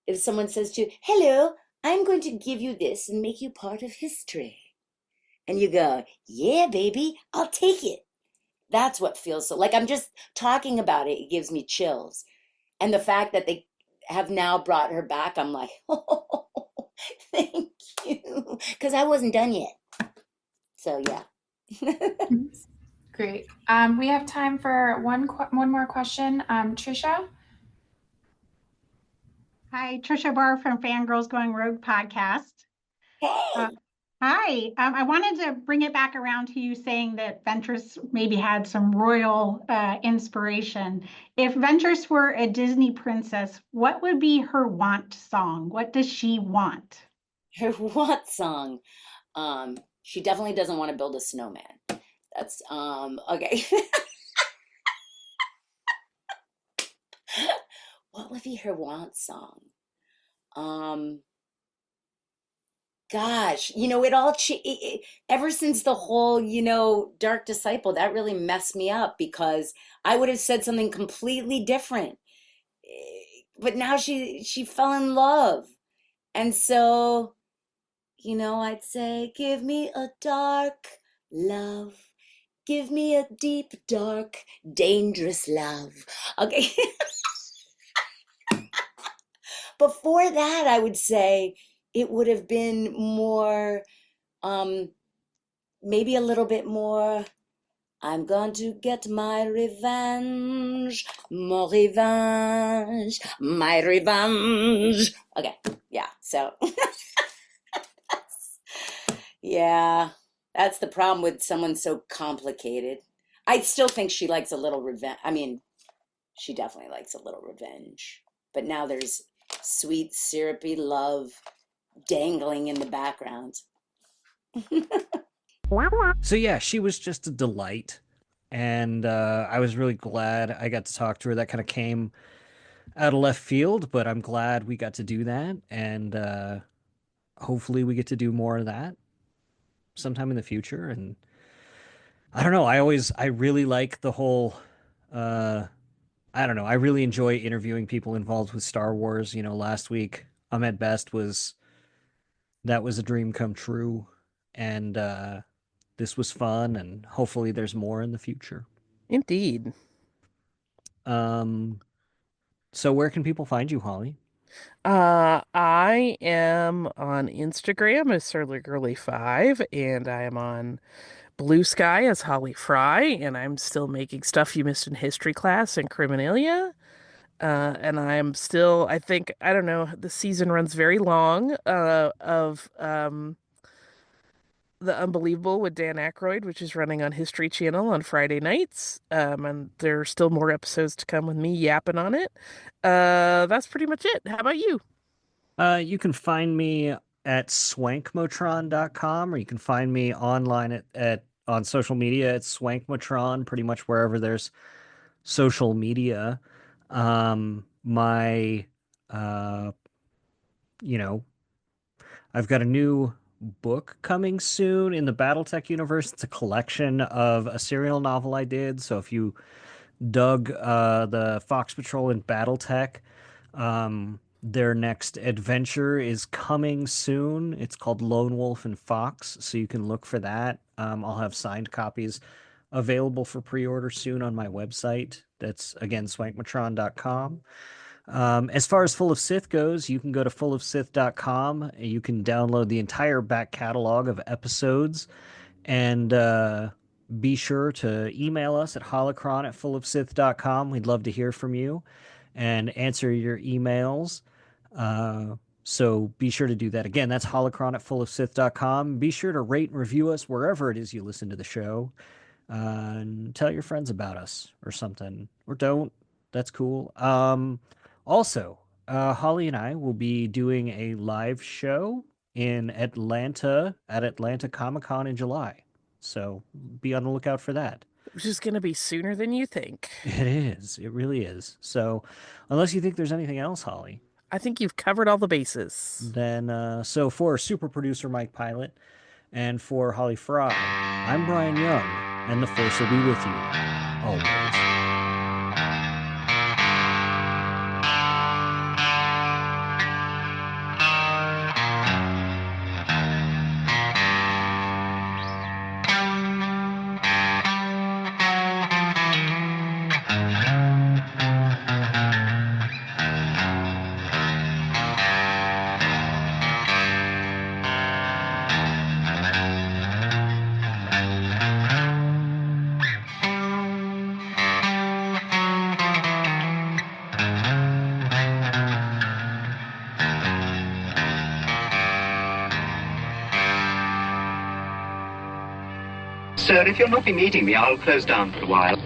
if someone says to you, hello, I'm going to give you this and make you part of history. And you go, yeah, baby, I'll take it. That's what feels so, like I'm just talking about it, it gives me chills. And the fact that they have now brought her back, I'm like, oh, thank you. Because I wasn't done yet. So, yeah. Great. We have time for one more question. Trisha? Hi, Trisha Barr from Fangirls Going Rogue podcast. Hey. Hi. I wanted to bring it back around to you saying that Ventress maybe had some royal inspiration. If Ventress were a Disney princess, what would be her want song? What does she want? Her want song? She definitely doesn't want to build a snowman. That's okay. What would be her want song? Gosh, it all ever since the whole, Dark Disciple, that really messed me up because I would have said something completely different. But now she fell in love. And so, I'd say, give me a dark love. Give me a deep, dark, dangerous love. Okay. Before that, I would say it would have been more, maybe a little bit more, I'm going to get my revenge, more revenge, my revenge. Okay, yeah, so, yeah. That's the problem with someone so complicated. I still think she likes a little revenge. I mean, she definitely likes a little revenge. But now there's sweet, syrupy love dangling in the background. So yeah, she was just a delight. And I was really glad I got to talk to her. That kind of came out of left field, but I'm glad we got to do that. And hopefully we get to do more of that sometime in the future. And I don't know, I really like the whole, I don't know, I really enjoy interviewing people involved with Star Wars. You know, last week, Ahmed Best that was a dream come true. And this was fun, and hopefully there's more in the future. Indeed. So where can people find you, Holly? I am on Instagram as SurlyGirly5, and I am on Blue Sky as Holly Fry, and I'm still making Stuff You Missed in History Class and Criminalia. And I'm still, I don't know, the season runs very long of The Unbelievable with Dan Aykroyd, which is running on History Channel on Friday nights. And there are still more episodes to come with me yapping on it. That's pretty much it. How about you? You can find me at swankmotron.com, or you can find me online on social media at swankmotron, pretty much wherever there's social media. My you know, I've got a new book coming soon in the Battletech universe. It's a collection of a serial novel I did. So if you dug the Fox Patrol and Battletech, their next adventure is coming soon. It's called Lone Wolf and Fox, so you can look for that. I'll have signed copies available for pre-order soon on my website. That's, again, swankmatron.com. As far as Full of Sith goes, you can go to fullofsith.com. You can download the entire back catalog of episodes, and be sure to email us at holocron@fullofsith.com. We'd love to hear from you and answer your emails. So be sure to do that. Again, that's holocron@fullofsith.com. Be sure to rate and review us wherever it is you listen to the show. And tell your friends about us or something. Or don't. That's cool. Also, Holly and I will be doing a live show in Atlanta at Atlanta Comic-Con in July. So be on the lookout for that. Which is going to be sooner than you think. It is. It really is. So unless you think there's anything else, Holly. I think you've covered all the bases. Then, so for super producer Mike Pilot and for Holly Fry, I'm Bryan Young, and the Force will be with you always. Sir, if you'll not be meeting me, I'll close down for a while.